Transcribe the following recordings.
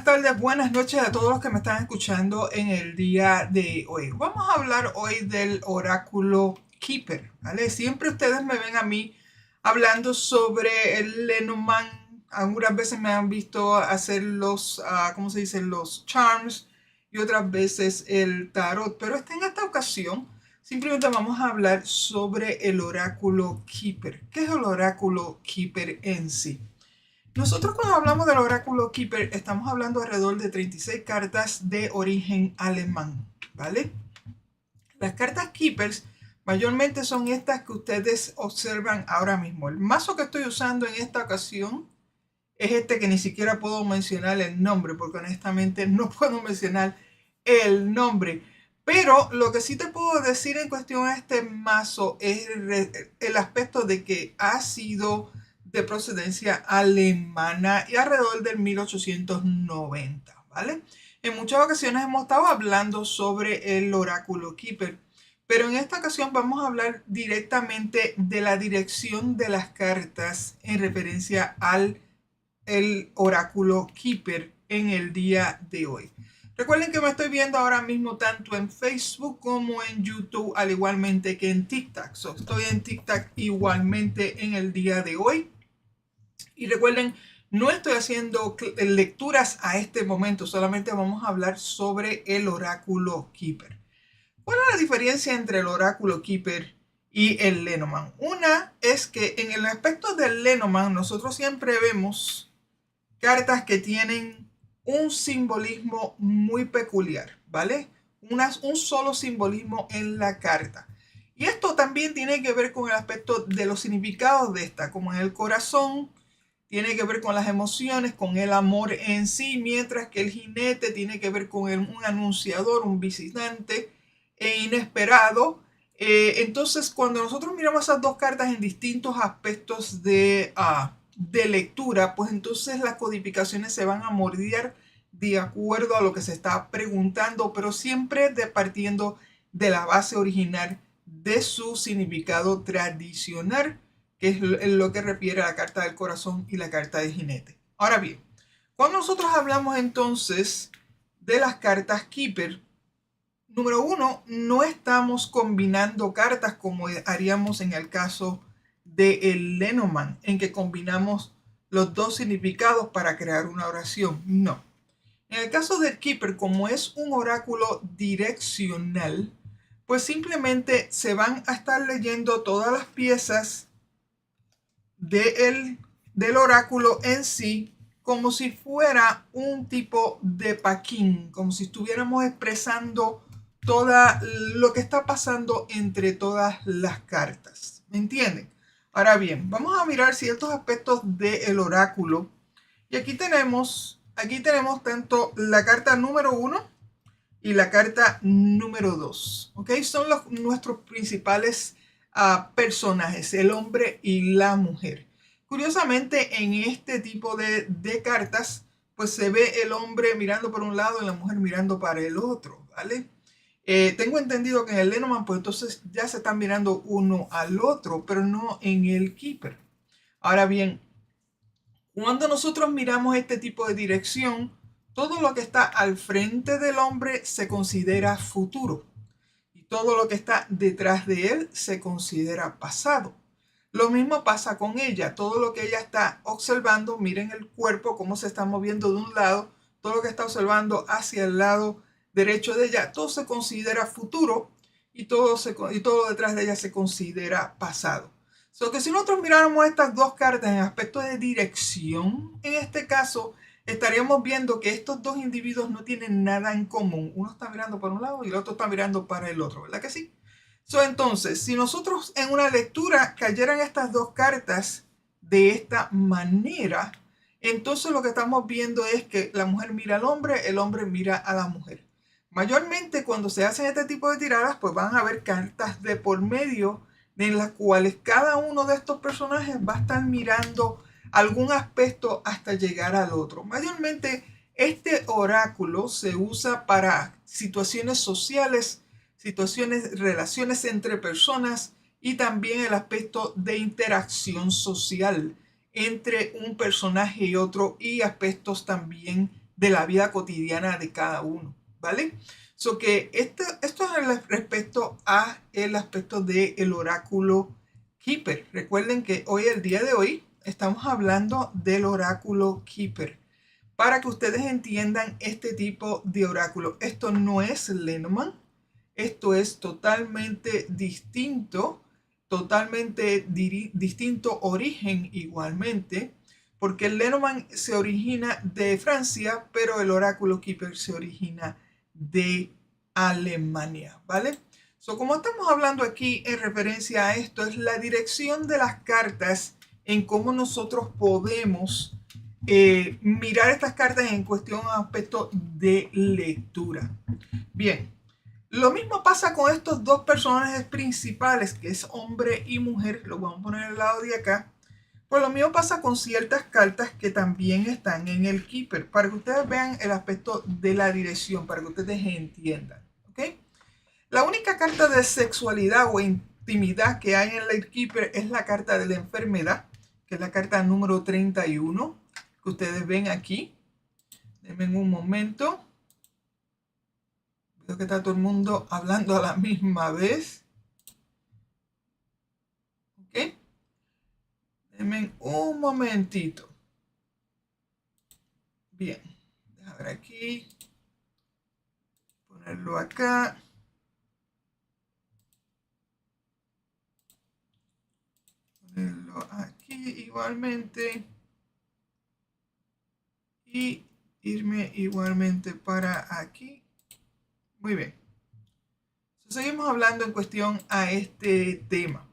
tardes, buenas noches a todos los que me están escuchando en el día de hoy. Vamos a hablar hoy del oráculo Keeper, ¿vale? Siempre ustedes me ven a mí hablando sobre el Lenormand. Algunas veces me han visto hacer los, ¿cómo se dice? Los charms y otras veces el tarot. Pero en esta ocasión simplemente vamos a hablar sobre el oráculo Keeper. ¿Qué es el oráculo Keeper en sí? Nosotros cuando hablamos del oráculo Keeper estamos hablando alrededor de 36 cartas de origen alemán, ¿vale? Las cartas Keepers mayormente son estas que ustedes observan ahora mismo. El mazo que estoy usando en esta ocasión es este que ni siquiera puedo mencionar el nombre porque honestamente no puedo mencionar el nombre. Pero lo que sí te puedo decir en cuestión a este mazo es el aspecto de que ha sido de procedencia alemana y alrededor del 1890, ¿vale? En muchas ocasiones hemos estado hablando sobre el oráculo Keeper, pero en esta ocasión vamos a hablar directamente de la dirección de las cartas en referencia al oráculo Keeper en el día de hoy. Recuerden que me estoy viendo ahora mismo tanto en Facebook como en YouTube, al igualmente que en TikTok. Estoy en TikTok igualmente en el día de hoy. Y recuerden, no estoy haciendo lecturas a este momento, solamente vamos a hablar sobre el oráculo Keeper. ¿Cuál es la diferencia entre el oráculo Keeper y el Lenormand? Una es que en el aspecto del Lenormand nosotros siempre vemos cartas que tienen un simbolismo muy peculiar, ¿vale? Un solo simbolismo en la carta. Y esto también tiene que ver con el aspecto de los significados de esta, como en el corazón, tiene que ver con las emociones, con el amor en sí, mientras que el jinete tiene que ver con un anunciador, un visitante inesperado. Entonces, cuando nosotros miramos esas dos cartas en distintos aspectos de lectura, pues entonces las codificaciones se van a moldear de acuerdo a lo que se está preguntando, pero siempre partiendo de la base original de su significado tradicional, que es lo que refiere a la carta del corazón y la carta de jinete. Ahora bien, cuando nosotros hablamos entonces de las cartas Keeper, número uno, no estamos combinando cartas como haríamos en el caso del Lenormand, en que combinamos los dos significados para crear una oración. No. En el caso del Keeper, como es un oráculo direccional, pues simplemente se van a estar leyendo todas las piezas del oráculo en sí como si fuera un tipo de paquín, como si estuviéramos expresando todo lo que está pasando entre todas las cartas. ¿Me entienden? Ahora bien, vamos a mirar ciertos aspectos del oráculo. Y aquí tenemos tanto la carta número 1 y la carta número 2. ¿Ok? Son nuestros principales personajes, el hombre y la mujer. Curiosamente, en este tipo de cartas, pues se ve el hombre mirando por un lado y la mujer mirando para el otro, ¿vale? Tengo entendido que en el Lenormand, pues entonces ya se están mirando uno al otro, pero no en el Keeper. Ahora bien, cuando nosotros miramos este tipo de dirección, todo lo que está al frente del hombre se considera futuro y todo lo que está detrás de él se considera pasado. Lo mismo pasa con ella. Todo lo que ella está observando, miren el cuerpo, cómo se está moviendo de un lado, todo lo que está observando hacia el lado derecho de ella, todo se considera futuro y todo detrás de ella se considera pasado. So que si nosotros miráramos estas dos cartas en aspecto de dirección, en este caso estaríamos viendo que estos dos individuos no tienen nada en común. Uno está mirando para un lado y el otro está mirando para el otro, ¿verdad que sí? Entonces, si nosotros en una lectura cayeran estas dos cartas de esta manera, entonces lo que estamos viendo es que la mujer mira al hombre, el hombre mira a la mujer. Mayormente cuando se hacen este tipo de tiradas, pues van a haber cartas de por medio en las cuales cada uno de estos personajes va a estar mirando algún aspecto hasta llegar al otro. Mayormente este oráculo se usa para situaciones sociales, situaciones, relaciones entre personas y también el aspecto de interacción social entre un personaje y otro y aspectos también de la vida cotidiana de cada uno, ¿vale? So que esto es respecto a el aspecto del oráculo Keeper. Recuerden que hoy, el día de hoy, estamos hablando del oráculo Keeper. Para que ustedes entiendan este tipo de oráculo, esto no es Lenormand, esto es totalmente distinto, distinto origen igualmente, porque el Lenormand se origina de Francia, pero el oráculo Keeper se origina de Alemania, ¿vale? So, como estamos hablando aquí en referencia a esto, es la dirección de las cartas en cómo nosotros podemos mirar estas cartas en cuestión a aspecto de lectura. Bien, lo mismo pasa con estos dos personajes principales, que es hombre y mujer. Lo vamos a poner al lado de acá. Pues lo mismo pasa con ciertas cartas que también están en el Keeper, para que ustedes vean el aspecto de la dirección, para que ustedes entiendan. ¿Okay? La única carta de sexualidad o intimidad que hay en el Keeper es la carta de la enfermedad, que es la carta número 31, que ustedes ven aquí. Denme un momento. Veo que está todo el mundo hablando a la misma vez. ¿Ok? Denme un momentito. Bien. Déjame ver aquí. Ponerlo acá. Ponerlo aquí igualmente. Y irme igualmente para aquí. Muy bien. Seguimos hablando en cuestión a este tema.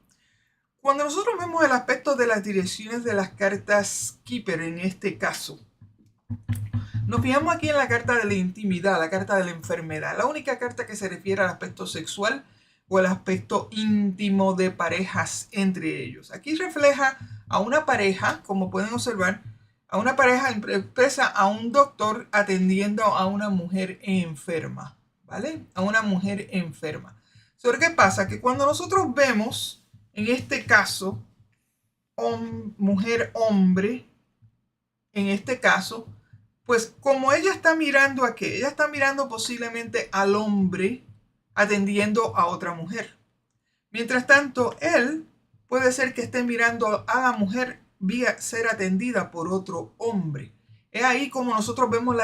Cuando nosotros vemos el aspecto de las direcciones de las cartas Keeper en este caso, nos fijamos aquí en la carta de la intimidad, la carta de la enfermedad, la única carta que se refiere al aspecto sexual o al aspecto íntimo de parejas entre ellos. Aquí refleja a una pareja, como pueden observar, a una pareja expresa a un doctor atendiendo a una mujer enferma, ¿vale? A una mujer enferma. ¿Sobre qué pasa? Que cuando nosotros vemos, en este caso, mujer-hombre, en este caso, pues como ella está mirando a qué, ella está mirando posiblemente al hombre atendiendo a otra mujer. Mientras tanto, él puede ser que esté mirando a la mujer vía ser atendida por otro hombre. Es ahí como nosotros vemos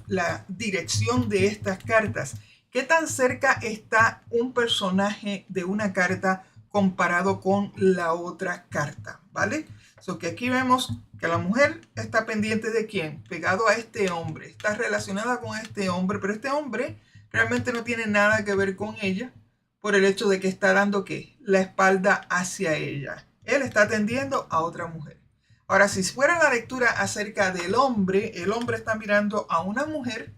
la dirección de estas cartas. ¿Qué tan cerca está un personaje de una carta comparado con la otra carta? ¿Vale? So que aquí vemos que la mujer está pendiente de quién, pegado a este hombre, está relacionada con este hombre, pero este hombre realmente no tiene nada que ver con ella por el hecho de que está dando ¿qué? La espalda hacia ella. Él está atendiendo a otra mujer. Ahora, si fuera la lectura acerca del hombre, el hombre está mirando a una mujer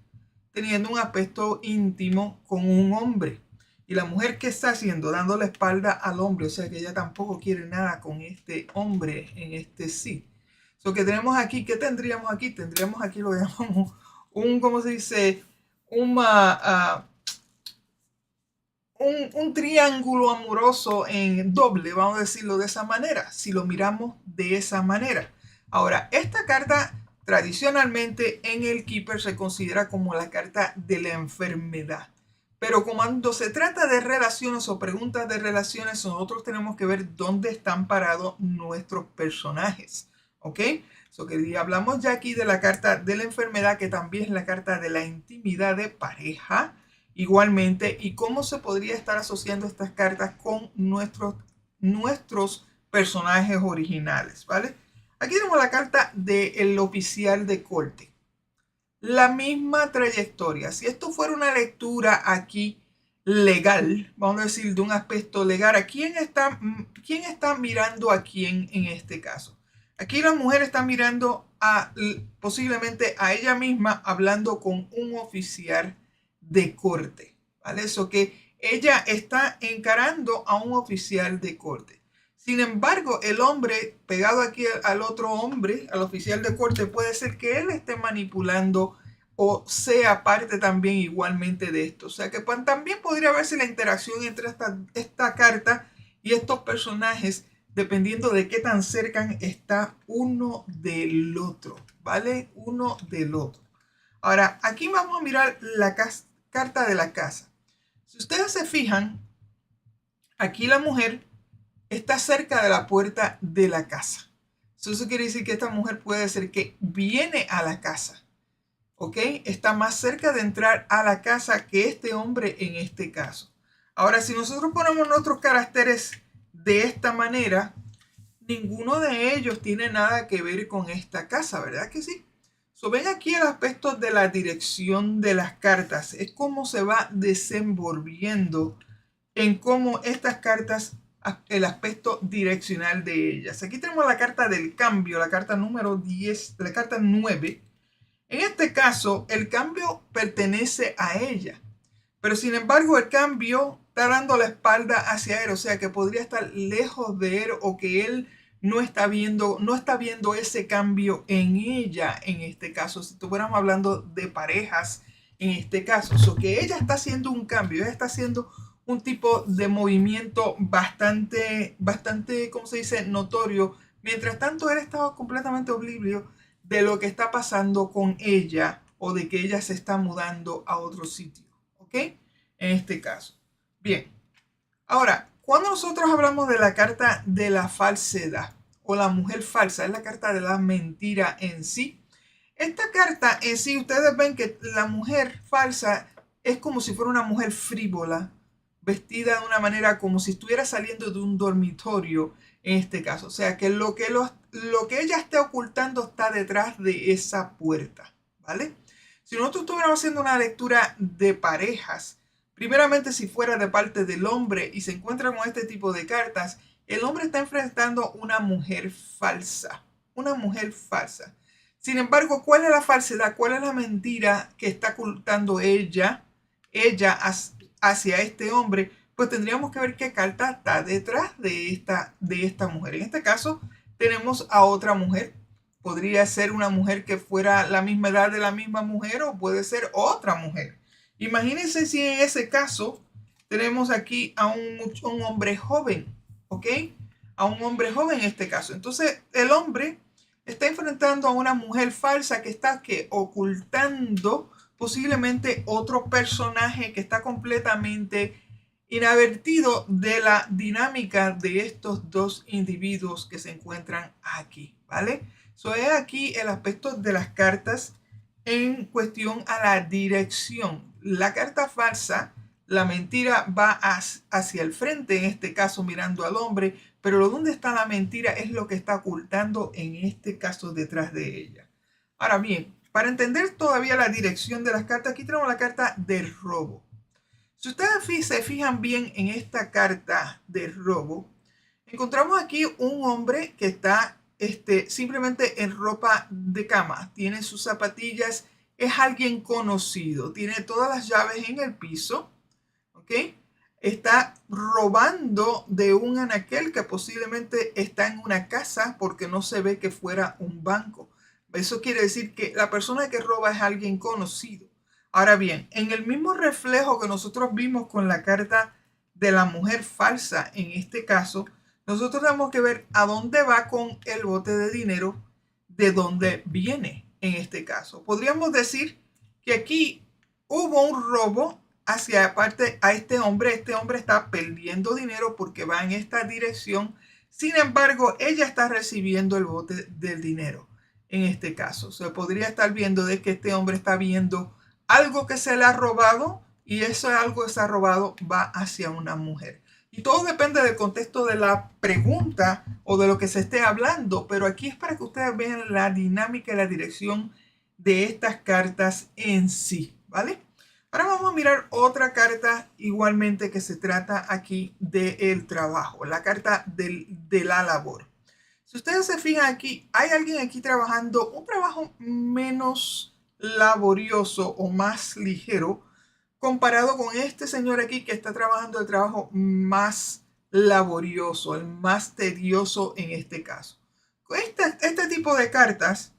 teniendo un aspecto íntimo con un hombre. Y la mujer, ¿qué está haciendo? Dando la espalda al hombre. O sea que ella tampoco quiere nada con este hombre en este sí. Lo que tenemos aquí, ¿qué tendríamos aquí? Tendríamos aquí lo que llamamos ¿cómo se dice? Un triángulo amoroso en doble, vamos a decirlo de esa manera, si lo miramos de esa manera. Ahora, esta carta tradicionalmente en el Keeper se considera como la carta de la enfermedad. Pero cuando se trata de relaciones o preguntas de relaciones, nosotros tenemos que ver dónde están parados nuestros personajes. ¿Ok? So que hablamos ya aquí de la carta de la enfermedad, que también es la carta de la intimidad de pareja. Igualmente, y cómo se podría estar asociando estas cartas con nuestros personajes originales, ¿vale? Aquí tenemos la carta del oficial de corte. La misma trayectoria. Si esto fuera una lectura aquí legal, vamos a decir de un aspecto legal, ¿a quién está mirando a quién en este caso? Aquí la mujer está mirando posiblemente a ella misma hablando con un oficial de corte, ¿vale? Eso que ella está encarando a un oficial de corte. Sin embargo, el hombre pegado aquí al otro hombre, al oficial de corte, puede ser que él esté manipulando o sea parte también igualmente de esto. O sea que también podría verse la interacción entre esta carta y estos personajes dependiendo de qué tan cerca está uno del otro, ¿vale? Uno del otro. Ahora, aquí vamos a mirar la carta de la casa. Si ustedes se fijan, aquí la mujer está cerca de la puerta de la casa. Eso quiere decir que esta mujer puede ser que viene a la casa. ¿Ok? Está más cerca de entrar a la casa que este hombre en este caso. Ahora, si nosotros ponemos nuestros caracteres de esta manera, ninguno de ellos tiene nada que ver con esta casa, ¿verdad que sí? Ven aquí el aspecto de la dirección de las cartas. Es cómo se va desenvolviendo en cómo estas cartas, el aspecto direccional de ellas. Aquí tenemos la carta del cambio, la carta número 10, la carta 9. En este caso, el cambio pertenece a ella, pero sin embargo el cambio está dando la espalda hacia él, o sea que podría estar lejos de él o que él no está viendo ese cambio en ella en este caso. Si estuviéramos hablando de parejas en este caso, que ella está haciendo un cambio, ella está haciendo un tipo de movimiento bastante, ¿cómo se dice?, notorio. Mientras tanto, él estaba completamente oblivio de lo que está pasando con ella o de que ella se está mudando a otro sitio, ¿ok? En este caso. Bien. Ahora, cuando nosotros hablamos de la carta de la falsedad o la mujer falsa, es la carta de la mentira en sí. Esta carta en sí, ustedes ven que la mujer falsa es como si fuera una mujer frívola, vestida de una manera como si estuviera saliendo de un dormitorio en este caso. O sea, que lo que ella esté ocultando está detrás de esa puerta, ¿vale? Si nosotros estuviéramos haciendo una lectura de parejas, primeramente si fuera de parte del hombre y se encuentra con este tipo de cartas, el hombre está enfrentando una mujer falsa, una mujer falsa. Sin embargo, ¿cuál es la falsedad? ¿Cuál es la mentira que está ocultando ella hacia este hombre? Pues tendríamos que ver qué carta está detrás de esta mujer. En este caso, tenemos a otra mujer. Podría ser una mujer que fuera la misma edad de la misma mujer o puede ser otra mujer. Imagínense si en ese caso tenemos aquí a un hombre joven, ¿ok? A un hombre joven en este caso. Entonces, el hombre está enfrentando a una mujer falsa que está ocultando posiblemente otro personaje que está completamente inadvertido de la dinámica de estos dos individuos que se encuentran aquí, ¿vale? Eso es aquí el aspecto de las cartas en cuestión a la dirección. La carta falsa, la mentira va hacia el frente, en este caso mirando al hombre, pero donde está la mentira es lo que está ocultando en este caso detrás de ella. Ahora bien, para entender todavía la dirección de las cartas, aquí tenemos la carta del robo. Si ustedes se fijan bien en esta carta del robo, encontramos aquí un hombre que está simplemente en ropa de cama. Tiene sus zapatillas, es alguien conocido, tiene todas las llaves en el piso, ¿ok? Está robando de un anaquel que posiblemente está en una casa porque no se ve que fuera un banco. Eso quiere decir que la persona que roba es alguien conocido. Ahora bien, en el mismo reflejo que nosotros vimos con la carta de la mujer falsa, en este caso, nosotros tenemos que ver a dónde va con el bote de dinero, de dónde viene en este caso. Podríamos decir que aquí hubo un robo hacia aparte a este hombre está perdiendo dinero porque va en esta dirección. Sin embargo, ella está recibiendo el bote del dinero en este caso. Se podría estar viendo de que este hombre está viendo algo que se le ha robado y eso algo que se ha robado va hacia una mujer. Y todo depende del contexto de la pregunta o de lo que se esté hablando, pero aquí es para que ustedes vean la dinámica y la dirección de estas cartas en sí, ¿vale? Ahora vamos a mirar otra carta igualmente que se trata aquí del trabajo, la carta de la labor. Si ustedes se fijan aquí, hay alguien aquí trabajando un trabajo menos laborioso o más ligero comparado con este señor aquí que está trabajando el trabajo más laborioso, el más tedioso en este caso. Este tipo de cartas,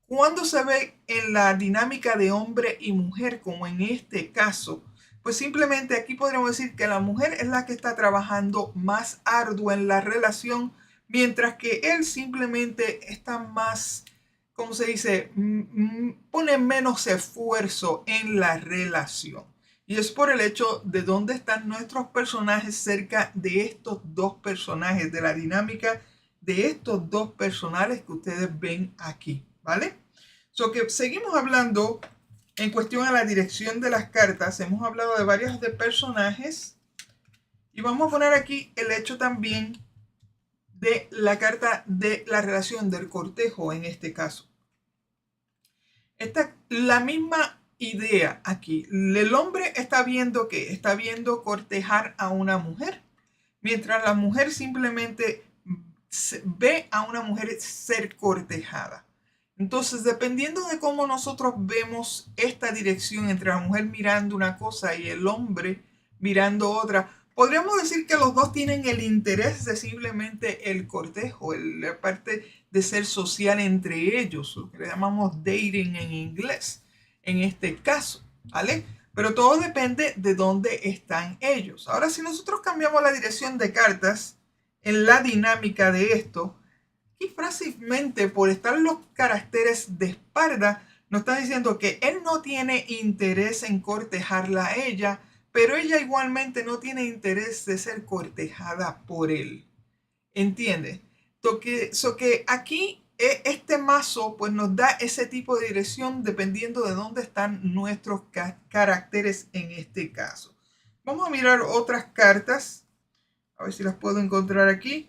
cuando se ve en la dinámica de hombre y mujer, como en este caso, pues simplemente aquí podríamos decir que la mujer es la que está trabajando más ardua en la relación, mientras que él simplemente está más, ¿cómo se dice? Pone menos esfuerzo en la relación. Y es por el hecho de dónde están nuestros personajes cerca de estos dos personajes, de la dinámica de estos dos personajes que ustedes ven aquí, ¿vale? So que seguimos hablando en cuestión a la dirección de las cartas. Hemos hablado de varios de personajes. Y vamos a poner aquí el hecho también de la carta de la relación del cortejo en este caso. Esta, la misma idea aquí. El hombre está viendo que está viendo cortejar a una mujer, mientras la mujer simplemente ve a una mujer ser cortejada. Entonces, dependiendo de cómo nosotros vemos esta dirección entre la mujer mirando una cosa y el hombre mirando otra, podríamos decir que los dos tienen el interés de simplemente el cortejo, la parte de ser social entre ellos, lo que le llamamos dating en inglés, en este caso, ¿vale? Pero todo depende de dónde están ellos. Ahora, si nosotros cambiamos la dirección de cartas en la dinámica de esto, aquí fácilmente por estar los caracteres de espalda, nos está diciendo que él no tiene interés en cortejarla a ella, pero ella igualmente no tiene interés de ser cortejada por él. ¿Entiende? So que aquí este mazo pues nos da ese tipo de dirección dependiendo de dónde están nuestros caracteres en este caso. Vamos a mirar otras cartas. A ver si las puedo encontrar aquí.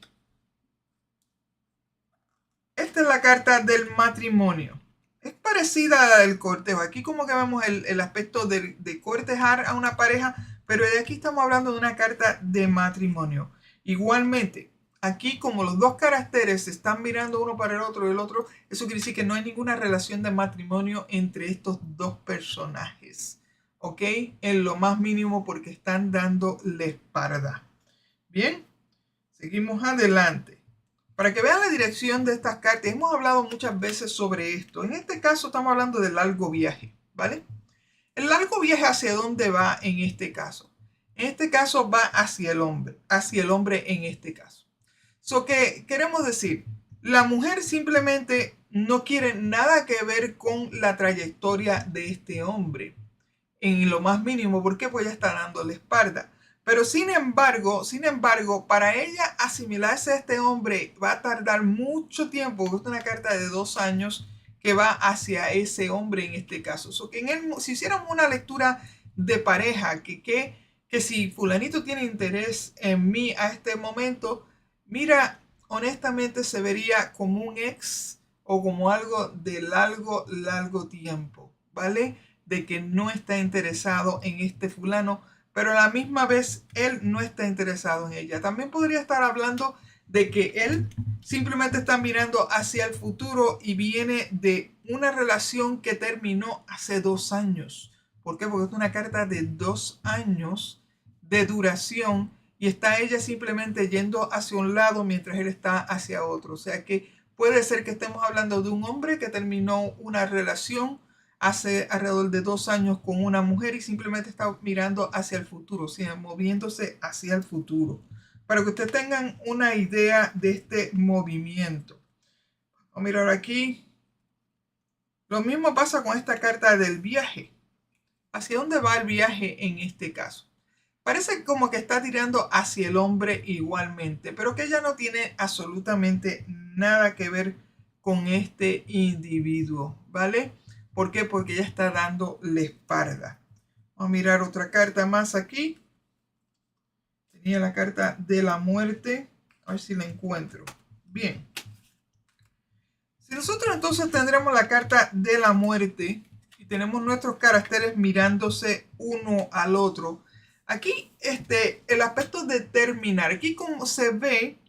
Esta es la carta del matrimonio. Es parecida a la del cortejo. Aquí como que vemos el aspecto de cortejar a una pareja, pero de aquí estamos hablando de una carta de matrimonio. Igualmente, aquí como los dos caracteres se están mirando uno para el otro y el otro, eso quiere decir que no hay ninguna relación de matrimonio entre estos dos personajes. ¿Ok? En lo más mínimo porque están dando la espalda. Bien, seguimos adelante. Para que vean la dirección de estas cartas, hemos hablado muchas veces sobre esto. En este caso estamos hablando del largo viaje, ¿vale? El largo viaje ¿hacia dónde va en este caso? En este caso va hacia el hombre en este caso. So que queremos decir, la mujer simplemente no quiere nada que ver con la trayectoria de este hombre. En lo más mínimo, ¿por qué? Pues ella está dando la espalda. Pero sin embargo, para ella asimilarse a este hombre va a tardar mucho tiempo, porque es una carta de 2 años que va hacia ese hombre en este caso. So que si hiciéramos una lectura de pareja, que si fulanito tiene interés en mí a este momento, mira, honestamente se vería como un ex o como algo de largo tiempo, ¿vale? De que no está interesado en este fulano, pero a la misma vez él no está interesado en ella. También podría estar hablando de que él simplemente está mirando hacia el futuro y viene de una relación que terminó hace 2 años. ¿Por qué? Porque es una carta de 2 años de duración y está ella simplemente yendo hacia un lado mientras él está hacia otro. O sea que puede ser que estemos hablando de un hombre que terminó una relación hace alrededor de 2 años con una mujer y simplemente está mirando hacia el futuro, o sea, moviéndose hacia el futuro. Para que ustedes tengan una idea de este movimiento. Vamos a mirar aquí. Lo mismo pasa con esta carta del viaje. ¿Hacia dónde va el viaje en este caso? Parece como que está tirando hacia el hombre igualmente, pero que ella no tiene absolutamente nada que ver con este individuo, ¿vale? ¿Por qué? Porque ella está dando la espalda. Vamos a mirar otra carta más aquí. Tenía la carta de la muerte. A ver si la encuentro. Bien. Si nosotros entonces tendremos la carta de la muerte y tenemos nuestros caracteres mirándose uno al otro. Aquí el aspecto de terminar. Aquí como se ve,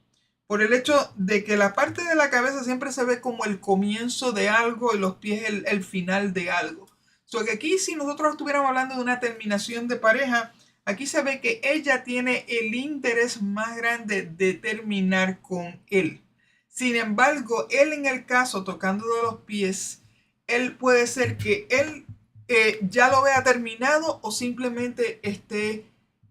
por el hecho de que la parte de la cabeza siempre se ve como el comienzo de algo y los pies el final de algo. So que aquí si nosotros estuviéramos hablando de una terminación de pareja, aquí se ve que ella tiene el interés más grande de terminar con él. Sin embargo, él en el caso, tocando de los pies, él puede ser que él ya lo vea terminado o simplemente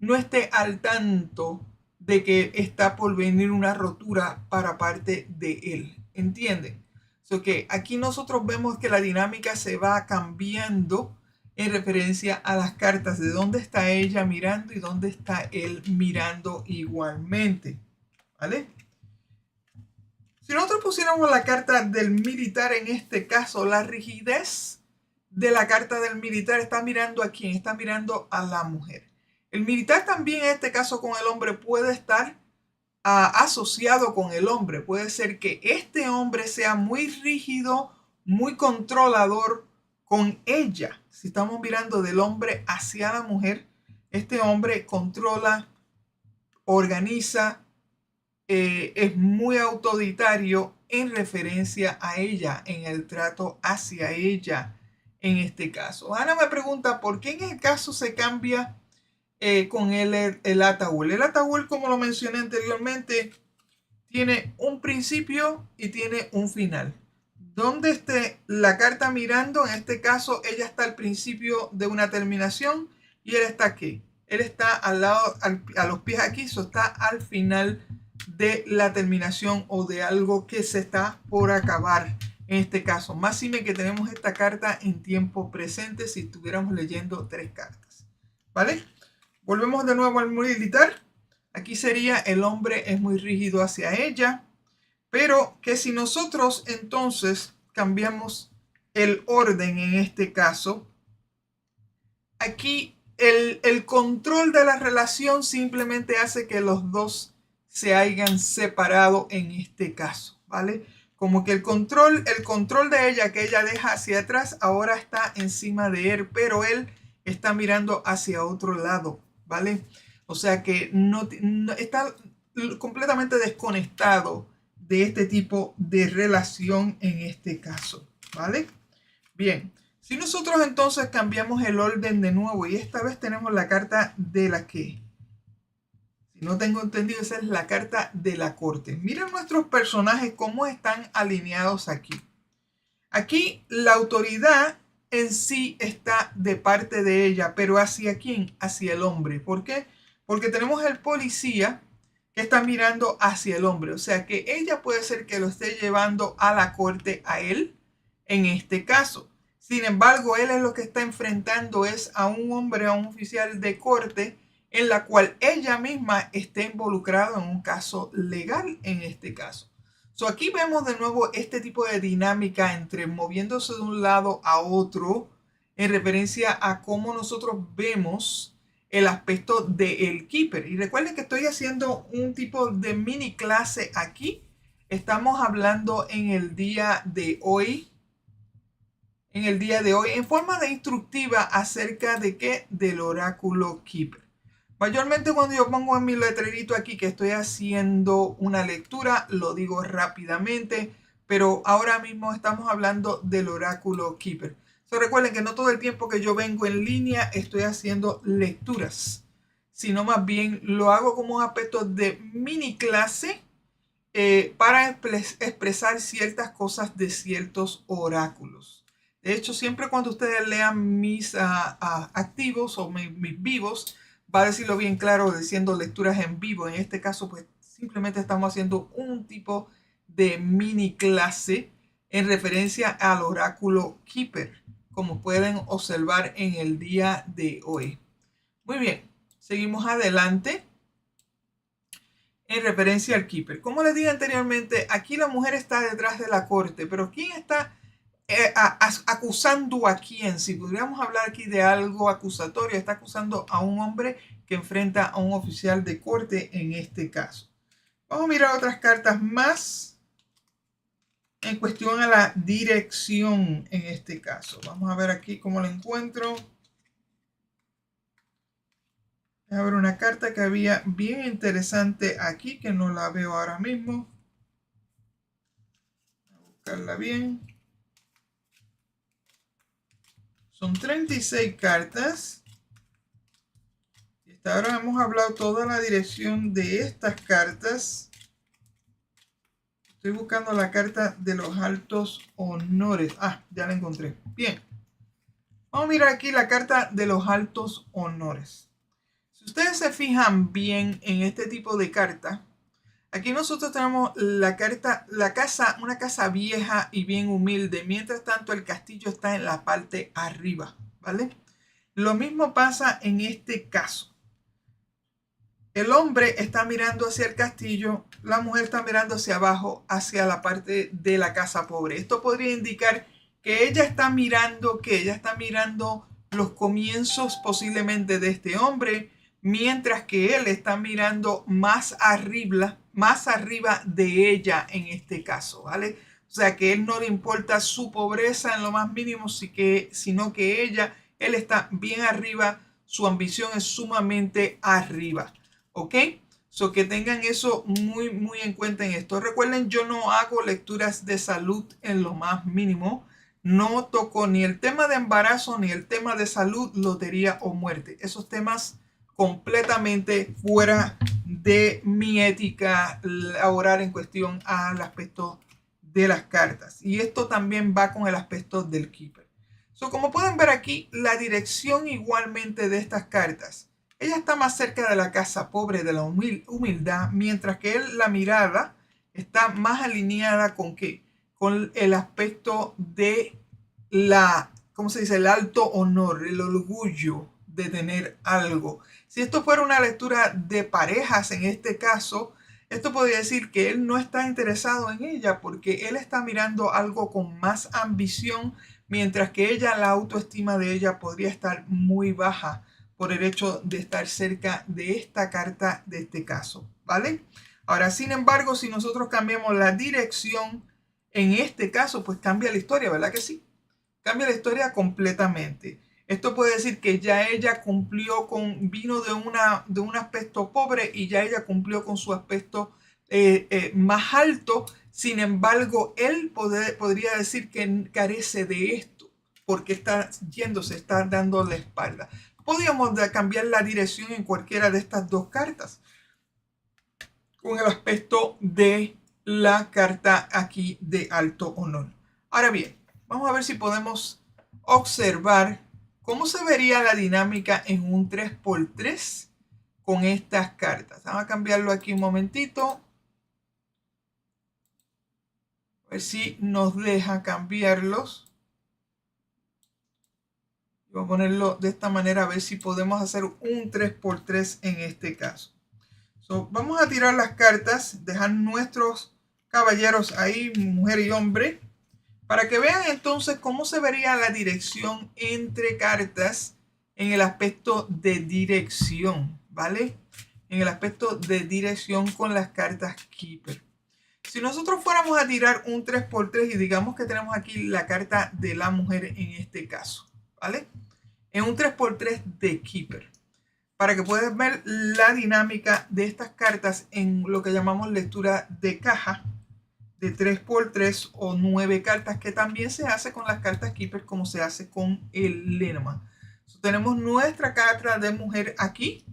no esté al tanto de que está por venir una rotura para parte de él. ¿Entienden? So que aquí nosotros vemos que la dinámica se va cambiando en referencia a las cartas de dónde está ella mirando y dónde está él mirando igualmente, ¿vale? Si nosotros pusiéramos la carta del militar en este caso, la rigidez de la carta del militar está mirando a quién, está mirando a la mujer. El militar también en este caso con el hombre puede estar asociado con el hombre. Puede ser que este hombre sea muy rígido, muy controlador con ella. Si estamos mirando del hombre hacia la mujer, este hombre controla, organiza, es muy autoritario en referencia a ella, en el trato hacia ella en este caso. Ana me pregunta, ¿por qué en el caso se cambia con el ataúd? El ataúd, como lo mencioné anteriormente, tiene un principio y tiene un final. Donde esté la carta mirando, en este caso, ella está al principio de una terminación y él está aquí. Él está al lado, a los pies aquí, eso está al final de la terminación o de algo que se está por acabar. En este caso, máxime que tenemos esta carta en tiempo presente si estuviéramos leyendo 3 cartas. ¿Vale? Volvemos de nuevo al militar. Aquí sería el hombre es muy rígido hacia ella. Pero que si nosotros entonces cambiamos el orden en este caso, aquí el control de la relación simplemente hace que los dos se hayan separado en este caso, ¿vale? Como que el control de ella que ella deja hacia atrás ahora está encima de él, pero él está mirando hacia otro lado, ¿vale? O sea que no está completamente desconectado de este tipo de relación en este caso, ¿vale? Bien, si nosotros entonces cambiamos el orden de nuevo y esta vez tenemos la carta de la que, si no tengo entendido, esa es la carta de la corte. Miren nuestros personajes cómo están alineados aquí. Aquí la autoridad en sí está de parte de ella, pero ¿hacia quién? Hacia el hombre. ¿Por qué? Porque tenemos el policía que está mirando hacia el hombre. O sea que ella puede ser que lo esté llevando a la corte a él en este caso. Sin embargo, él es lo que está enfrentando es a un hombre, a un oficial de corte en la cual ella misma está involucrada en un caso legal en este caso. So aquí vemos de nuevo este tipo de dinámica entre moviéndose de un lado a otro en referencia a cómo nosotros vemos el aspecto del keeper. Y recuerden que estoy haciendo un tipo de mini clase aquí. Estamos hablando en el día de hoy. En forma de instructiva acerca de qué, del oráculo keeper. Mayormente cuando yo pongo en mi letrerito aquí que estoy haciendo una lectura, lo digo rápidamente, pero ahora mismo estamos hablando del oráculo keeper. Recuerden que no todo el tiempo que yo vengo en línea estoy haciendo lecturas, sino más bien lo hago como un aspecto de mini clase para expresar ciertas cosas de ciertos oráculos. De hecho, siempre cuando ustedes lean mis activos o mis vivos, va a decirlo bien claro diciendo lecturas en vivo. En este caso, pues simplemente estamos haciendo un tipo de mini clase en referencia al oráculo Keeper, como pueden observar en el día de hoy. Muy bien, seguimos adelante en referencia al Keeper. Como les dije anteriormente, aquí la mujer está detrás de la corte, pero ¿quién está acusando a quién? Si pudiéramos hablar aquí de algo acusatorio, está acusando a un hombre que enfrenta a un oficial de corte en este caso. Vamos a mirar otras cartas más en cuestión a la dirección en este caso. Vamos a ver aquí cómo lo encuentro. Voy a ver una carta que había bien interesante aquí, que no la veo ahora mismo. Voy a buscarla bien. Son 36 cartas. Y hasta ahora hemos hablado toda la dirección de estas cartas. Estoy buscando la carta de los altos honores. Ah, ya la encontré. Bien. Vamos a mirar aquí la carta de los altos honores. Si ustedes se fijan bien en este tipo de carta, Aquí nosotros tenemos la casa, una casa vieja y bien humilde. Mientras tanto, el castillo está en la parte arriba, ¿vale? Lo mismo pasa en este caso. El hombre está mirando hacia el castillo, la mujer está mirando hacia abajo, hacia la parte de la casa pobre. Esto podría indicar que ella está mirando los comienzos posiblemente de este hombre, mientras que él está mirando más arriba de ella en este caso, ¿vale? O sea que él no le importa su pobreza en lo más mínimo, sino que él está bien arriba, su ambición es sumamente arriba. ¿Ok? So que tengan eso muy en cuenta en esto. Recuerden, yo no hago lecturas de salud en lo más mínimo. No toco ni el tema de embarazo, ni el tema de salud, lotería o muerte. Esos temas completamente fuera de mi ética laboral en cuestión al aspecto de las cartas. Y esto también va con el aspecto del keeper. So, como pueden ver aquí, la dirección igualmente de estas cartas. Ella está más cerca de la casa pobre, de la humildad, mientras que la mirada está más alineada con ¿qué? Con el aspecto de ¿cómo se dice? El alto honor, el orgullo de tener algo. Si esto fuera una lectura de parejas en este caso, esto podría decir que él no está interesado en ella porque él está mirando algo con más ambición, mientras que la autoestima de ella podría estar muy baja por el hecho de estar cerca de esta carta de este caso, ¿vale? Ahora, sin embargo, si nosotros cambiamos la dirección, en este caso, pues cambia la historia, ¿verdad que sí? Cambia la historia completamente. Esto puede decir que ya ella vino de un aspecto pobre y ya ella cumplió con su aspecto más alto. Sin embargo, él podría decir que carece de esto porque está dando la espalda. Podríamos cambiar la dirección en cualquiera de estas dos cartas con el aspecto de la carta aquí de alto honor. Ahora bien, vamos a ver si podemos observar cómo se vería la dinámica en un 3x3 con estas cartas. Vamos a cambiarlo aquí un momentito. A ver si nos deja cambiarlos. Voy a ponerlo de esta manera a ver si podemos hacer un 3x3 en este caso. Vamos a tirar las cartas, dejar nuestros caballeros ahí, mujer y hombre, para que vean entonces cómo se vería la dirección entre cartas en el aspecto de dirección, ¿vale? En el aspecto de dirección con las cartas Keeper. Si nosotros fuéramos a tirar un 3x3 y digamos que tenemos aquí la carta de la mujer en este caso, ¿vale? En un 3x3 de Keeper. Para que puedas ver la dinámica de estas cartas en lo que llamamos lectura de caja de 3x3 o 9 cartas, que también se hace con las cartas Keeper como se hace con el Lenormand. Tenemos nuestra carta de mujer aquí.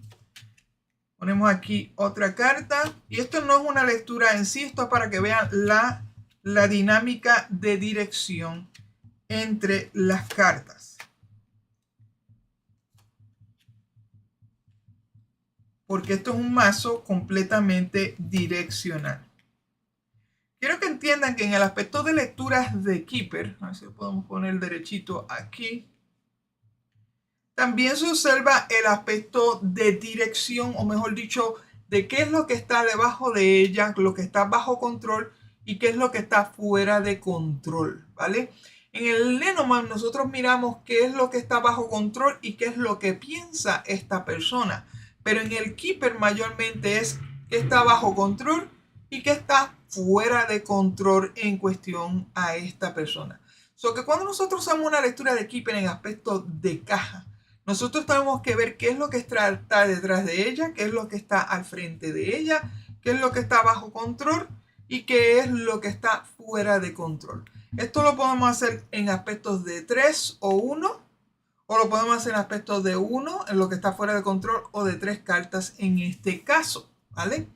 Ponemos aquí otra carta. Y esto no es una lectura en sí, esto es para que vean la dinámica de dirección entre las cartas. Porque esto es un mazo completamente direccional. Quiero que entiendan que en el aspecto de lecturas de Keeper, a ver si podemos poner derechito aquí, también se observa el aspecto de dirección, o mejor dicho, de qué es lo que está debajo de ella, lo que está bajo control y qué es lo que está fuera de control, ¿vale? En el Lenormand nosotros miramos qué es lo que está bajo control y qué es lo que piensa esta persona. Pero en el Keeper mayormente es qué está bajo control y qué está fuera de control en cuestión a esta persona. Que cuando nosotros hacemos una lectura de Keeper en aspecto de caja, nosotros tenemos que ver qué es lo que está detrás de ella, qué es lo que está al frente de ella, qué es lo que está bajo control y qué es lo que está fuera de control. Esto lo podemos hacer en aspectos de 3 o 1, o lo podemos hacer en aspectos de 1, en lo que está fuera de control, o de 3 cartas en este caso, ¿vale?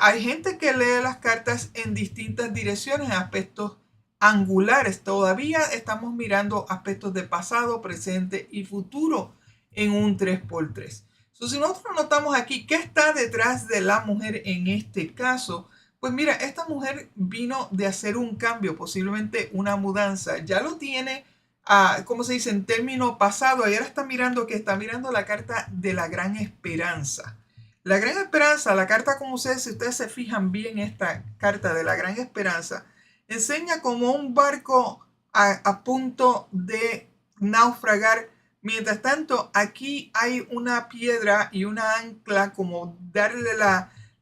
Hay gente que lee las cartas en distintas direcciones, en aspectos angulares. Todavía estamos mirando aspectos de pasado, presente y futuro en un 3x3. So, si nosotros notamos aquí qué está detrás de la mujer en este caso, pues mira, esta mujer vino de hacer un cambio, posiblemente una mudanza. Ya lo tiene, ¿cómo se dice? En término pasado. Y ahora está mirando que está mirando la carta de la gran esperanza. La gran esperanza, la carta como ustedes, si ustedes se fijan bien, esta carta de la gran esperanza, enseña como un barco a punto de naufragar. Mientras tanto, aquí hay una piedra y una ancla como darle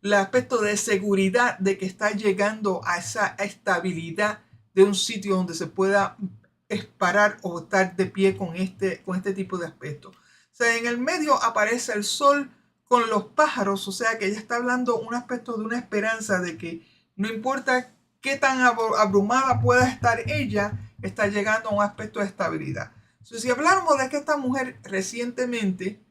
el aspecto de seguridad de que está llegando a esa estabilidad de un sitio donde se pueda parar o estar de pie con este tipo de aspecto. O sea, en el medio aparece el sol con los pájaros, o sea que ella está hablando un aspecto de una esperanza de que no importa qué tan abrumada pueda estar ella, está llegando a un aspecto de estabilidad. So, si hablamos de que esta mujer recientemente,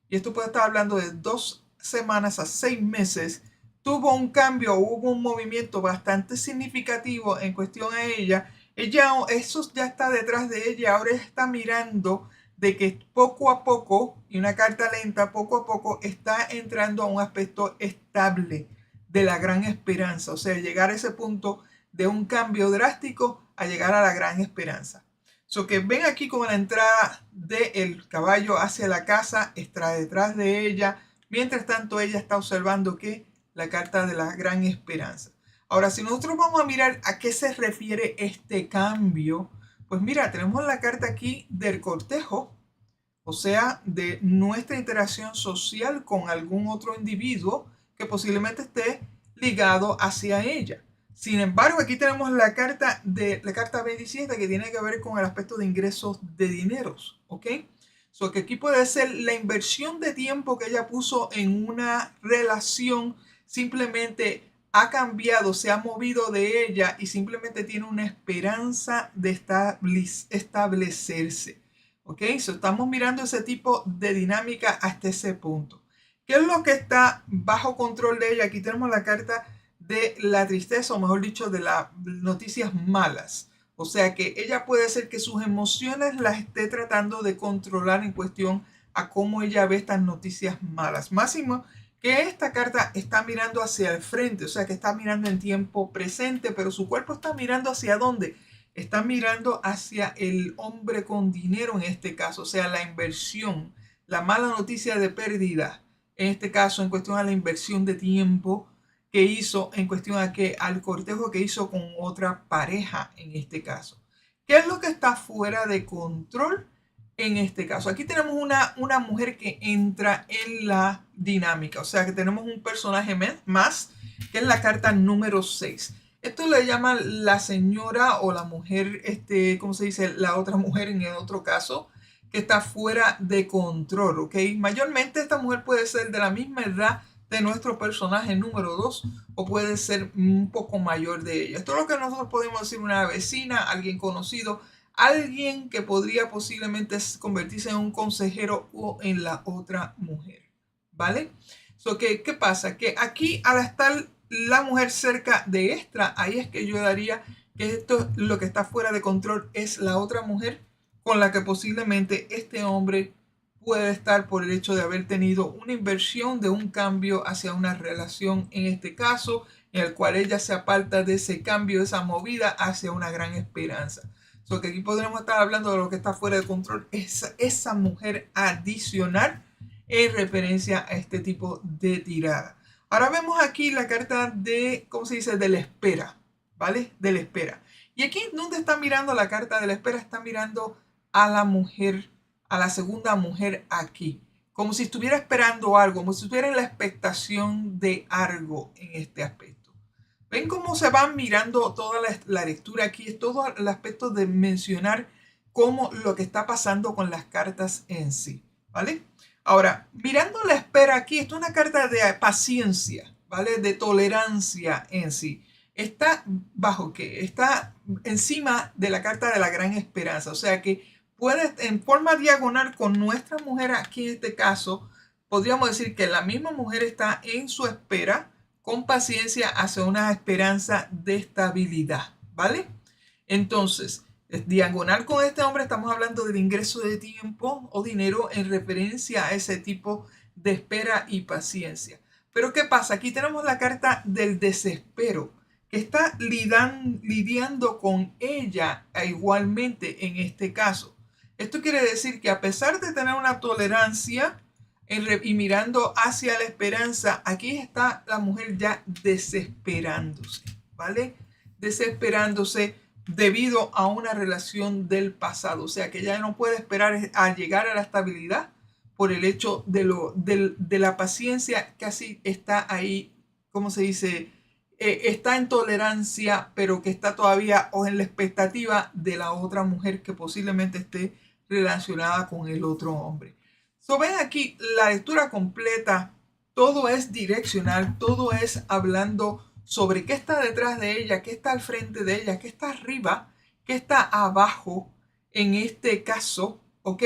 y esto puede estar hablando de 2 semanas a 6 meses, tuvo un cambio, hubo un movimiento bastante significativo en cuestión a ella, eso ya está detrás de ella, ahora está mirando de que poco a poco, y una carta lenta, poco a poco está entrando a un aspecto estable de la gran esperanza, o sea, llegar a ese punto de un cambio drástico a llegar a la gran esperanza. So que ven aquí como la entrada del caballo hacia la casa está detrás de ella. Mientras tanto, ella está observando que la carta de la gran esperanza. Ahora, si nosotros vamos a mirar a qué se refiere este cambio, pues mira, tenemos la carta aquí del cortejo, o sea, de nuestra interacción social con algún otro individuo que posiblemente esté ligado hacia ella. Sin embargo, aquí tenemos la carta 27 que tiene que ver con el aspecto de ingresos de dineros, ¿ok? So que aquí puede ser la inversión de tiempo que ella puso en una relación, simplemente ha cambiado, se ha movido de ella y simplemente tiene una esperanza de establecerse. ¿Ok? So estamos mirando ese tipo de dinámica hasta ese punto. ¿Qué es lo que está bajo control de ella? Aquí tenemos la carta de la tristeza, o mejor dicho, de las noticias malas. O sea que ella puede ser que sus emociones las esté tratando de controlar en cuestión a cómo ella ve estas noticias malas. Máximo que esta carta está mirando hacia el frente, o sea que está mirando en tiempo presente, pero su cuerpo está mirando hacia dónde. Está mirando hacia el hombre con dinero en este caso, o sea, la inversión, la mala noticia de pérdida, en este caso en cuestión a la inversión de tiempo que hizo, en cuestión a que al cortejo que hizo con otra pareja en este caso. ¿Qué es lo que está fuera de control en este caso? Aquí tenemos una mujer que entra en la dinámica, o sea que tenemos un personaje más, que es la carta número 6. Esto le llaman la señora o la mujer, ¿cómo se dice? La otra mujer en el otro caso, que está fuera de control, ¿ok? Mayormente esta mujer puede ser de la misma edad de nuestro personaje número 2 o puede ser un poco mayor de ella. Esto es lo que nosotros podemos decir una vecina, alguien conocido, alguien que podría posiblemente convertirse en un consejero o en la otra mujer, ¿vale? So, ¿qué pasa? Que aquí al estar la mujer cerca de esta, ahí es que yo daría que esto, lo que está fuera de control es la otra mujer con la que posiblemente este hombre puede estar por el hecho de haber tenido una inversión de un cambio hacia una relación, en este caso, en el cual ella se aparta de ese cambio, de esa movida hacia una gran esperanza. So que aquí podremos estar hablando de lo que está fuera de control, esa mujer adicional en referencia a este tipo de tirada. Ahora vemos aquí la carta de, ¿cómo se dice? De la espera, ¿vale? De la espera. Y aquí donde está mirando la carta de la espera, está mirando a la mujer, a la segunda mujer aquí. Como si estuviera esperando algo, como si estuviera en la expectación de algo en este aspecto. ¿Ven cómo se van mirando toda la lectura aquí? Es todo el aspecto de mencionar cómo lo que está pasando con las cartas en sí, ¿vale? Ahora, mirando la espera aquí, esto es una carta de paciencia, ¿vale? De tolerancia en sí. Está bajo qué? Está encima de la carta de la gran esperanza. O sea que puede, en forma diagonal con nuestra mujer aquí en este caso, podríamos decir que la misma mujer está en su espera, con paciencia hacia una esperanza de estabilidad, ¿vale? Entonces, diagonal con este hombre estamos hablando del ingreso de tiempo o dinero en referencia a ese tipo de espera y paciencia. Pero ¿qué pasa? Aquí tenemos la carta del desespero, que está lidiando con ella igualmente en este caso. Esto quiere decir que a pesar de tener una tolerancia y mirando hacia la esperanza, aquí está la mujer ya desesperándose, ¿vale? Desesperándose debido a una relación del pasado. O sea, que ya no puede esperar a llegar a la estabilidad por el hecho de la paciencia, casi está ahí, ¿cómo se dice? Está en tolerancia, pero que está todavía o en la expectativa de la otra mujer que posiblemente esté relacionada con el otro hombre. So, ven aquí la lectura completa, todo es direccional, todo es hablando sobre qué está detrás de ella, qué está al frente de ella, qué está arriba, qué está abajo en este caso, ¿ok?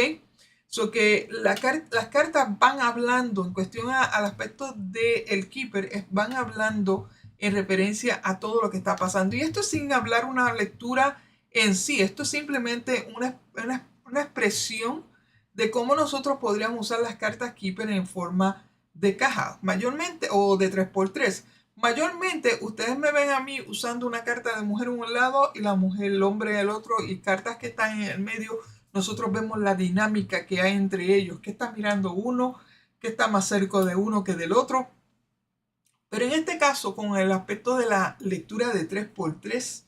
So que las cartas van hablando en cuestión al aspecto del keeper, van hablando en referencia a todo lo que está pasando. Y esto sin hablar una lectura en sí, esto es simplemente una expresión de cómo nosotros podríamos usar las cartas keeper en forma de caja, mayormente, o de 3x3. Mayormente ustedes me ven a mí usando una carta de mujer en un lado y la mujer, el hombre en el otro, y cartas que están en el medio. Nosotros vemos la dinámica que hay entre ellos, qué está mirando uno, qué está más cerca de uno que del otro. Pero en este caso, con el aspecto de la lectura de 3x3,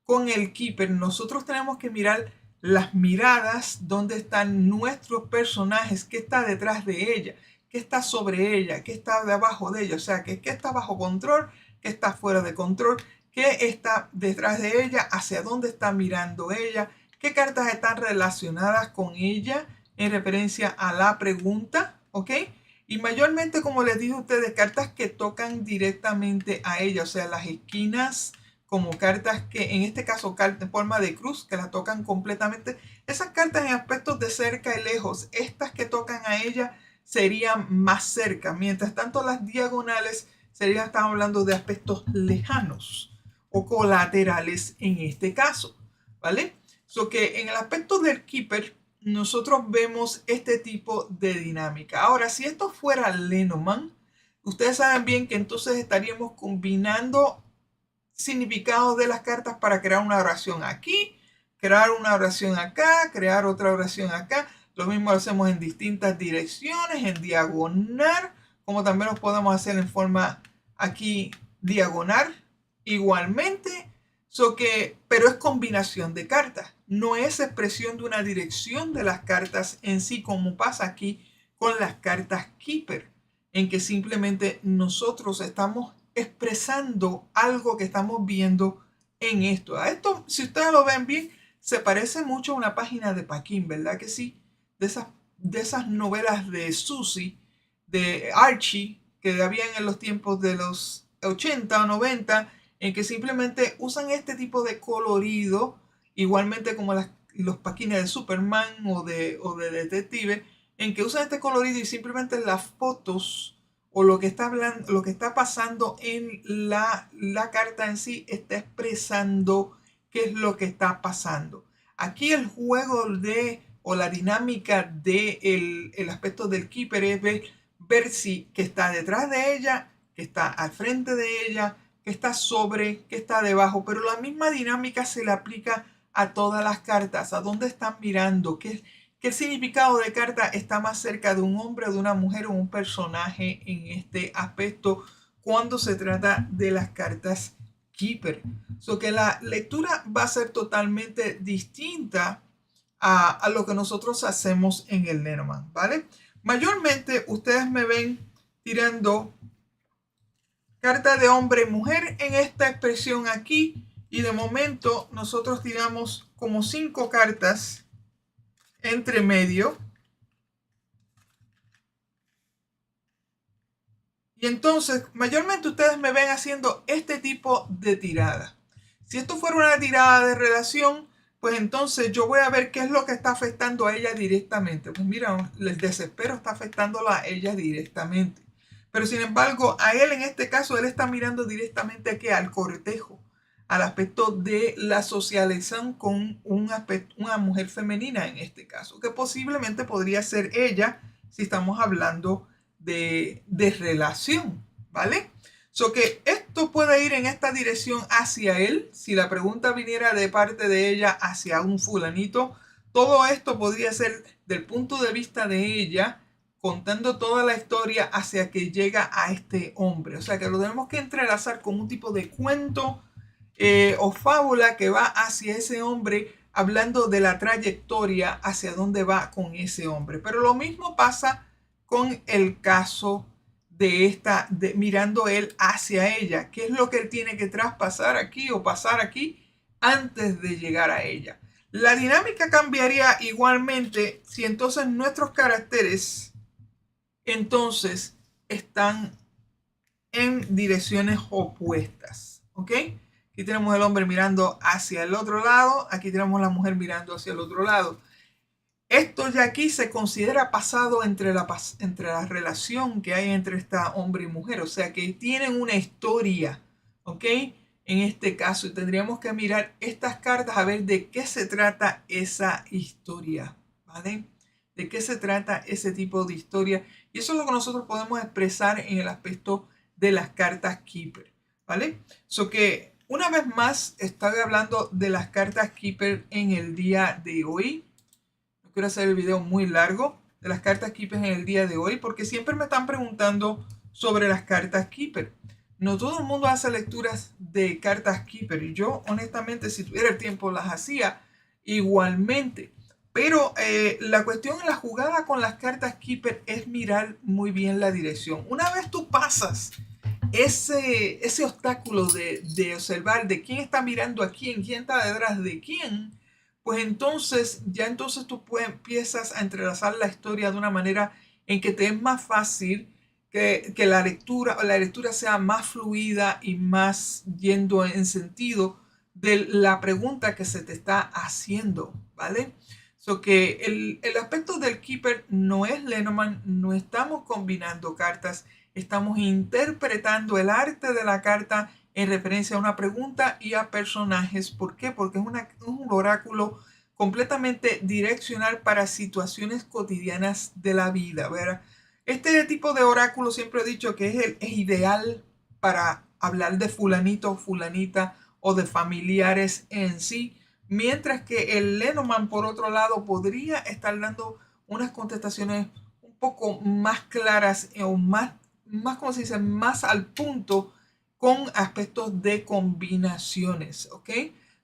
con el keeper, nosotros tenemos que mirar las miradas, dónde están nuestros personajes, qué está detrás de ella, qué está sobre ella, qué está debajo de ella, o sea, qué está bajo control, qué está fuera de control, qué está detrás de ella, hacia dónde está mirando ella, qué cartas están relacionadas con ella en referencia a la pregunta, ¿ok? Y mayormente, como les dije a ustedes, cartas que tocan directamente a ella, o sea, las esquinas, como cartas que, en este caso, cartas en forma de cruz, que la tocan completamente. Esas cartas en aspectos de cerca y lejos, estas que tocan a ella serían más cerca. Mientras tanto, las diagonales serían, estamos hablando de aspectos lejanos o colaterales en este caso, ¿vale? So que en el aspecto del keeper, nosotros vemos este tipo de dinámica. Ahora, si esto fuera Lenormand, ustedes saben bien que entonces estaríamos combinando significados de las cartas para crear una oración aquí, crear una oración acá, crear otra oración acá. Lo mismo lo hacemos en distintas direcciones, en diagonal, como también lo podemos hacer en forma aquí diagonal igualmente. Pero es combinación de cartas, no es expresión de una dirección de las cartas en sí, como pasa aquí con las cartas Keeper, en que simplemente nosotros estamos expresando algo que estamos viendo en esto. A esto, si ustedes lo ven bien, se parece mucho a una página de Paquín, ¿verdad que sí? De esas novelas de Susie, de Archie, que habían en los tiempos de los 80 o 90, en que simplemente usan este tipo de colorido, igualmente como los paquines de Superman o de detective, en que usan este colorido y simplemente las fotos o lo que está hablando, lo que está pasando en la carta en sí está expresando qué es lo que está pasando. Aquí el juego o la dinámica el aspecto del keeper es ver si que está detrás de ella, que está al frente de ella, que está sobre, que está debajo, pero la misma dinámica se le aplica a todas las cartas, a dónde están mirando, qué significado de carta está más cerca de un hombre, de una mujer o un personaje en este aspecto cuando se trata de las cartas Keeper. So que la lectura va a ser totalmente distinta a lo que nosotros hacemos en el Lenormand, ¿vale? Mayormente ustedes me ven tirando carta de hombre y mujer en esta expresión aquí, y de momento nosotros tiramos como 5 cartas entre medio, y entonces mayormente ustedes me ven haciendo este tipo de tirada. Si esto fuera una tirada de relación, pues entonces yo voy a ver qué es lo que está afectando a ella directamente. Pues mira, el desespero está afectándola a ella directamente. Pero sin embargo, a él en este caso, él está mirando directamente aquí al cortejo, al aspecto de la socialización con una mujer femenina en este caso, que posiblemente podría ser ella si estamos hablando de relación, ¿vale? So que esto puede ir en esta dirección hacia él. Si la pregunta viniera de parte de ella hacia un fulanito, todo esto podría ser del punto de vista de ella, contando toda la historia hacia que llega a este hombre. O sea que lo tenemos que entrelazar con un tipo de cuento o fábula que va hacia ese hombre, hablando de la trayectoria hacia dónde va con ese hombre. Pero lo mismo pasa con el caso de mirando él hacia ella. ¿Qué es lo que él tiene que traspasar aquí o pasar aquí antes de llegar a ella? La dinámica cambiaría igualmente si entonces nuestros caracteres entonces están en direcciones opuestas, ¿ok? Aquí tenemos el hombre mirando hacia el otro lado, aquí tenemos la mujer mirando hacia el otro lado. Esto ya aquí se considera pasado entre la relación que hay entre esta hombre y mujer, o sea que tienen una historia, ¿ok? En este caso, tendríamos que mirar estas cartas a ver de qué se trata esa historia, ¿vale? De qué se trata ese tipo de historia. Y eso es lo que nosotros podemos expresar en el aspecto de las cartas Keeper, ¿vale? So que una vez más estoy hablando de las cartas Keeper en el día de hoy. No quiero hacer el video muy largo de las cartas Keeper en el día de hoy porque siempre me están preguntando sobre las cartas Keeper. No todo el mundo hace lecturas de cartas Keeper y yo honestamente si tuviera el tiempo las hacía igualmente. Pero la cuestión en la jugada con las cartas Keeper es mirar muy bien la dirección. Una vez tú pasas ese obstáculo de observar de quién está mirando a quién está detrás de quién, pues entonces tú empiezas a entrelazar la historia de una manera en que te es más fácil que la lectura sea más fluida y más yendo en sentido de la pregunta que se te está haciendo, ¿vale? So que el aspecto del Keeper no es Lenormand, no estamos combinando cartas, estamos interpretando el arte de la carta en referencia a una pregunta y a personajes. ¿Por qué? Porque es un oráculo completamente direccional para situaciones cotidianas de la vida, ¿verdad? Este tipo de oráculo siempre he dicho que es ideal para hablar de fulanito o fulanita o de familiares en sí, mientras que el Lenormand, por otro lado, podría estar dando unas contestaciones un poco más claras o más, ¿cómo se dice? Más al punto con aspectos de combinaciones, ¿ok?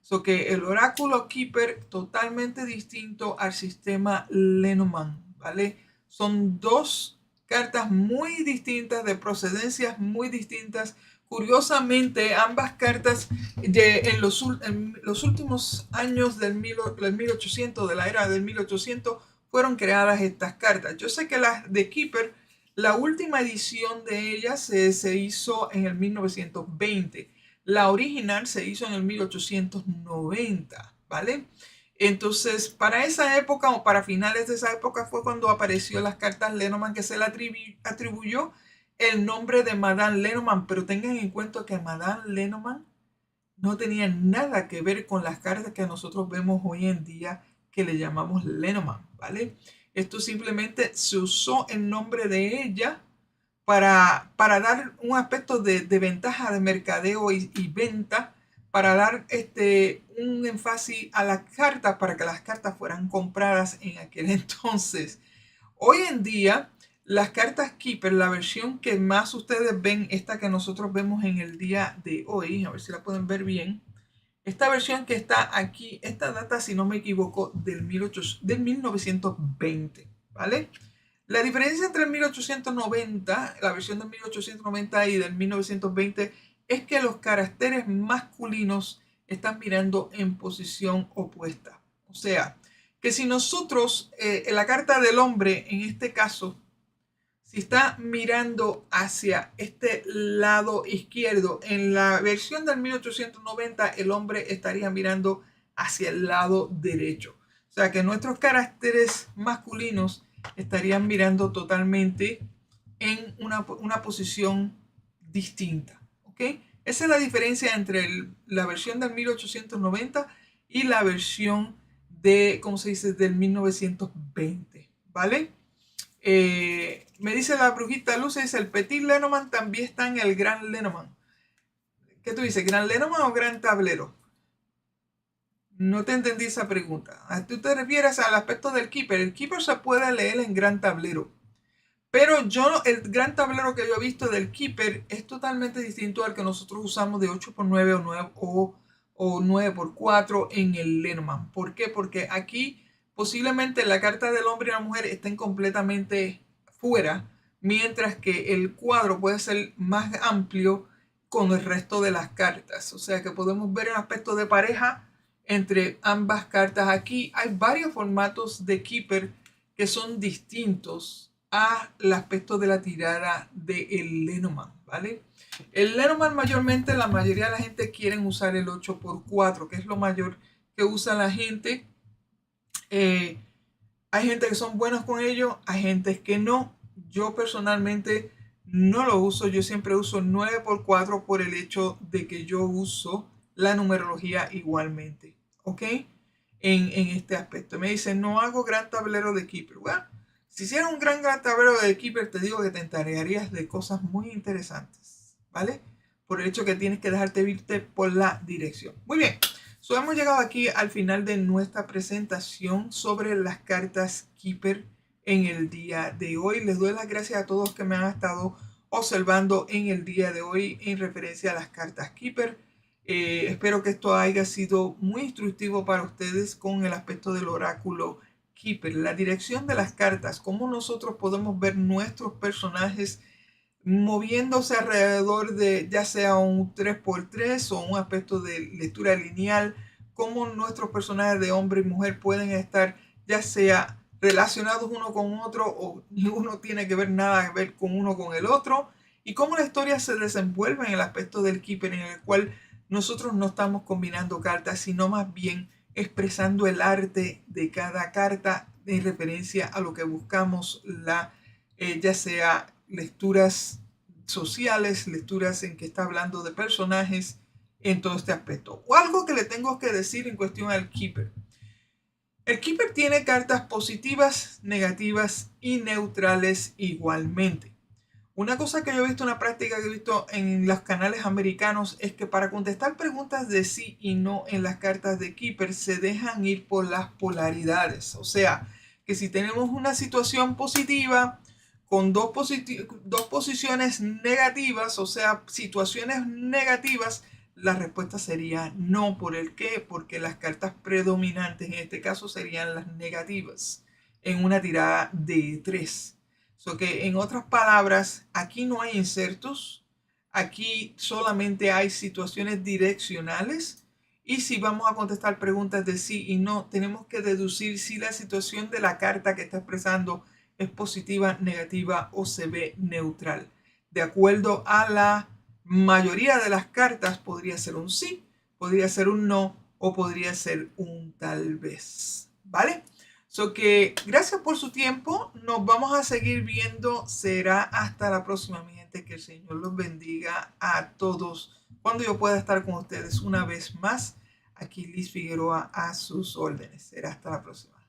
So que el oráculo Keeper totalmente distinto al sistema Lenormand, ¿vale? Son dos cartas muy distintas, de procedencias muy distintas. Curiosamente, ambas cartas en los últimos años del 1800, de la era del 1800, fueron creadas estas cartas. Yo sé que las de Keeper, la última edición de ellas se hizo en el 1920. La original se hizo en el 1890, ¿vale? Entonces, para esa época o para finales de esa época fue cuando apareció las cartas Lenormand, que se le atribuyó el nombre de Madame Lenormand, pero tengan en cuenta que Madame Lenormand no tenía nada que ver con las cartas que nosotros vemos hoy en día que le llamamos Lenormand, ¿vale? Esto simplemente se usó el nombre de ella para dar un aspecto de ventaja de mercadeo y venta, para dar un énfasis a las cartas, para que las cartas fueran compradas en aquel entonces. Hoy en día, las cartas Keeper, la versión que más ustedes ven, esta que nosotros vemos en el día de hoy, a ver si la pueden ver bien, esta versión que está aquí, esta data, si no me equivoco, del 1920, ¿vale? La diferencia entre el 1890, la versión del 1890 y del 1920, es que los caracteres masculinos están mirando en posición opuesta. O sea, que si nosotros, en la carta del hombre, en este caso, si está mirando hacia este lado izquierdo, en la versión del 1890 el hombre estaría mirando hacia el lado derecho. O sea que nuestros caracteres masculinos estarían mirando totalmente en una posición distinta. ¿Ok? Esa es la diferencia entre la versión del 1890 y la versión de, ¿cómo se dice?, del 1920. ¿Vale? Me dice la brujita Luz, dice el Petit Lenormand también está en el Gran Lenormand. ¿Qué tú dices? ¿Gran Lenormand o Gran Tablero? No te entendí esa pregunta. ¿Tú te refieres al aspecto del Keeper? El Keeper se puede leer en Gran Tablero. Pero el gran tablero que yo he visto del Keeper es totalmente distinto al que nosotros usamos de 8x9 o 9x4 en el Lenormand. ¿Por qué? Porque aquí posiblemente la carta del hombre y la mujer estén completamente fuera, mientras que el cuadro puede ser más amplio con el resto de las cartas. O sea que podemos ver el aspecto de pareja entre ambas cartas. Aquí hay varios formatos de Keeper que son distintos al aspecto de la tirada del Lenormand, ¿vale? El Lenormand mayormente, la mayoría de la gente quieren usar el 8x4, que es lo mayor que usa la gente. Hay gente que son buenos con ello, hay gente que no. Yo personalmente no lo uso, yo siempre uso 9x4 por el hecho de que yo uso la numerología igualmente, ¿ok? En este aspecto. Me dicen, no hago gran tablero de Keeper. Bueno, si hiciera un gran tablero de Keeper, te digo que te encargarías de cosas muy interesantes, ¿vale? Por el hecho que tienes que dejarte irte por la dirección. Muy bien. So, hemos llegado aquí al final de nuestra presentación sobre las cartas Keeper en el día de hoy. Les doy las gracias a todos que me han estado observando en el día de hoy en referencia a las cartas Keeper. Espero que esto haya sido muy instructivo para ustedes con el aspecto del oráculo Keeper, la dirección de las cartas, cómo nosotros podemos ver nuestros personajes moviéndose alrededor de ya sea un 3x3 o un aspecto de lectura lineal, cómo nuestros personajes de hombre y mujer pueden estar ya sea relacionados uno con otro o ninguno tiene que ver nada que ver con uno con el otro, y cómo la historia se desenvuelve en el aspecto del Keeper, en el cual nosotros no estamos combinando cartas, sino más bien expresando el arte de cada carta en referencia a lo que buscamos, ya sea lecturas sociales, lecturas en que está hablando de personajes en todo este aspecto. O algo que le tengo que decir en cuestión al Keeper. El Keeper tiene cartas positivas, negativas y neutrales igualmente. Una cosa que yo he visto, una práctica que he visto en los canales americanos, es que para contestar preguntas de sí y no en las cartas de Keeper se dejan ir por las polaridades. O sea, que si tenemos una situación positiva con dos posiciones negativas, o sea, situaciones negativas, la respuesta sería no. ¿Por el qué? Porque las cartas predominantes en este caso serían las negativas en una tirada de 3. So que en otras palabras, aquí no hay insertos, aquí solamente hay situaciones direccionales, y si vamos a contestar preguntas de sí y no, tenemos que deducir si la situación de la carta que está expresando es positiva, negativa o se ve neutral. De acuerdo a la mayoría de las cartas, podría ser un sí, podría ser un no o podría ser un tal vez, ¿vale? So que gracias por su tiempo. Nos vamos a seguir viendo. Será hasta la próxima, mi gente. Que el Señor los bendiga a todos. Cuando yo pueda estar con ustedes una vez más, aquí Liz Figueroa a sus órdenes. Será hasta la próxima.